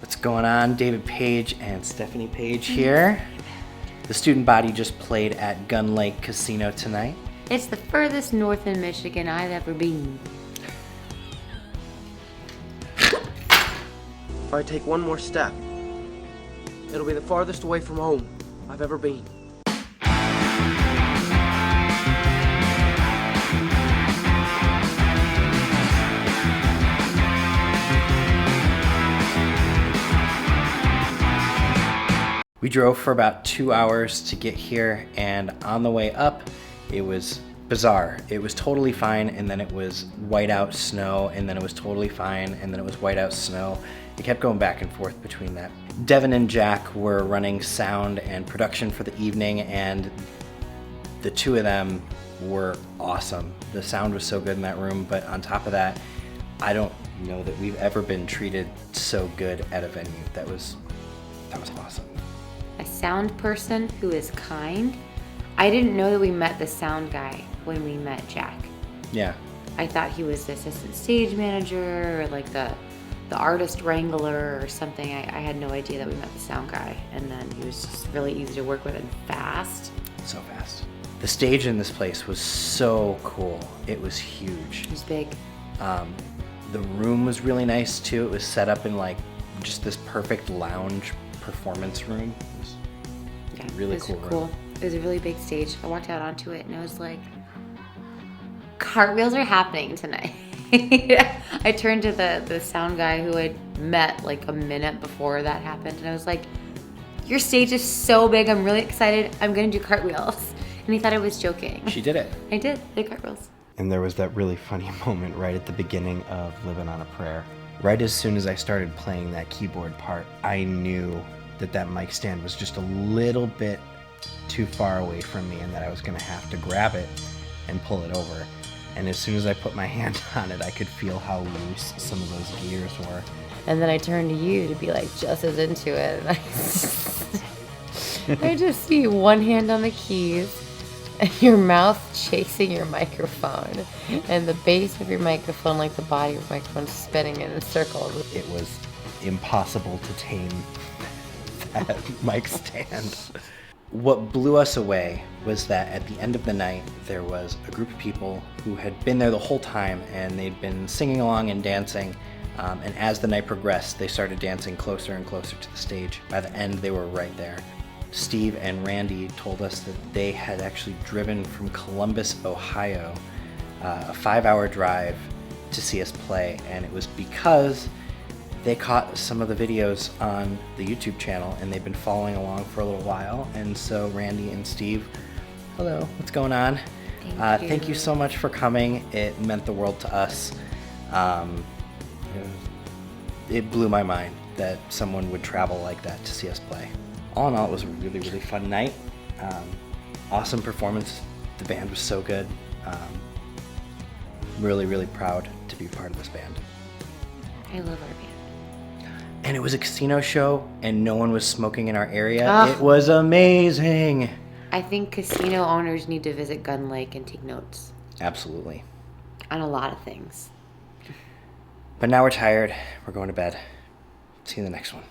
What's going on? David Page and Stephanie Page here. The student body just played at Gun Lake Casino tonight. It's the furthest north in Michigan I've ever been. If I take one more step, it'll be the farthest away from home I've ever been. We drove for about 2 hours to get here, and on the way up, it was bizarre. It was totally fine, and then it was whiteout snow, and then it was totally fine, and then it was whiteout snow. It kept going back and forth between that. Devin and Jack were running sound and production for the evening, and the two of them were awesome. The sound was so good in that room, but on top of that, I don't know that we've ever been treated so good at a venue. That was awesome. A sound person who is kind. I didn't know that we met the sound guy when we met Jack. Yeah. I thought he was the assistant stage manager or like the artist wrangler or something. I had no idea that we met the sound guy, and then he was just really easy to work with and fast. So fast. The stage in this place was so cool. It was huge. It was big. The room was really nice too. It was set up in like just this perfect lounge performance room. It was really cool room. It was a really big stage. I walked out onto it and it was like, cartwheels are happening tonight. I turned to the sound guy who I'd met like a minute before that happened, and I was like, your stage is so big, I'm really excited, I'm gonna do cartwheels. And he thought I was joking. She did it. I did cartwheels. And there was that really funny moment right at the beginning of Living on a Prayer. Right as soon as I started playing that keyboard part, I knew that mic stand was just a little bit too far away from me and that I was gonna have to grab it and pull it over. And as soon as I put my hand on it, I could feel how loose some of those gears were. And then I turned to you to be like just as into it. And I just see one hand on the keys and your mouth chasing your microphone and the base of your microphone, like the body of your microphone, spinning in circles. It was impossible to tame that mic stand. What blew us away was that at the end of the night, there was a group of people who had been there the whole time, and they'd been singing along and dancing. And as the night progressed, they started dancing closer and closer to the stage. By the end, they were right there. Steve and Randy told us that they had actually driven from Columbus, Ohio, a 5-hour drive to see us play, and it was because they caught some of the videos on the YouTube channel, and they've been following along for a little while. And so Randy and Steve, hello, what's going on? Thank you so much for coming. It meant the world to us. It blew my mind that someone would travel like that to see us play. All in all, it was a really, really fun night. Awesome performance. The band was so good. Really, really proud to be part of this band. I love our band. And it was a casino show, and no one was smoking in our area. It was amazing. I think casino owners need to visit Gun Lake and take notes. Absolutely. On a lot of things. But now we're tired. We're going to bed. See you in the next one.